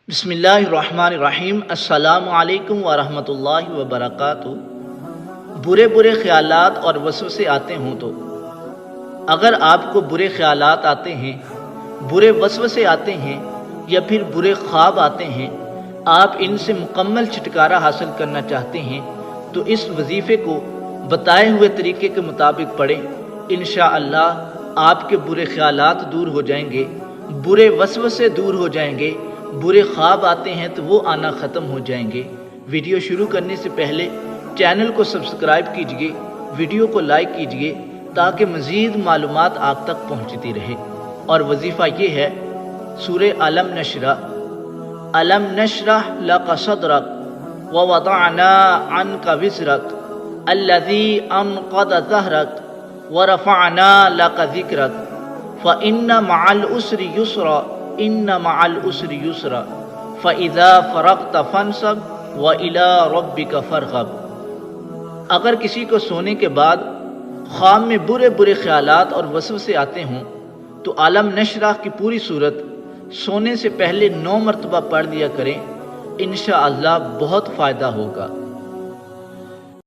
بسم اللہ الرحمن الرحیم۔ السلام علیکم ورحمۃ اللہ وبرکاتہ۔ برے خیالات اور وسوسے آتے ہوں تو اگر آپ کو برے خیالات آتے ہیں، برے وسوسے آتے ہیں یا پھر برے خواب آتے ہیں، آپ ان سے مکمل چھٹکارا حاصل کرنا چاہتے ہیں تو اس وظیفے کو بتائے ہوئے طریقے کے مطابق پڑھیں۔ انشاءاللہ آپ کے برے خیالات دور ہو جائیں گے، برے وسوسے دور ہو جائیں گے، برے خواب آتے ہیں تو وہ آنا ختم ہو جائیں گے۔ ویڈیو شروع کرنے سے پہلے چینل کو سبسکرائب کیجئے، ویڈیو کو لائک کیجئے تاکہ مزید معلومات آپ تک پہنچتی رہے۔ اور وظیفہ یہ ہے، سورہ علم نشرح، علم نشرح لک صدرک ووضعنا عنک وزرک الذی انقض ظہرک ورفعنا لک ذکرک فإن مع العسر یسرا ان مع العسر یسرا فاذا فرغت فانصب والى ربک فارغب۔ اگر کسی کو سونے کے بعد خواب میں برے خیالات اور وسوسے آتے ہوں تو عالم نشرح کی پوری صورت سونے سے پہلے 9 مرتبہ پڑھ لیا کریں، انشاءاللہ بہت فائدہ ہوگا۔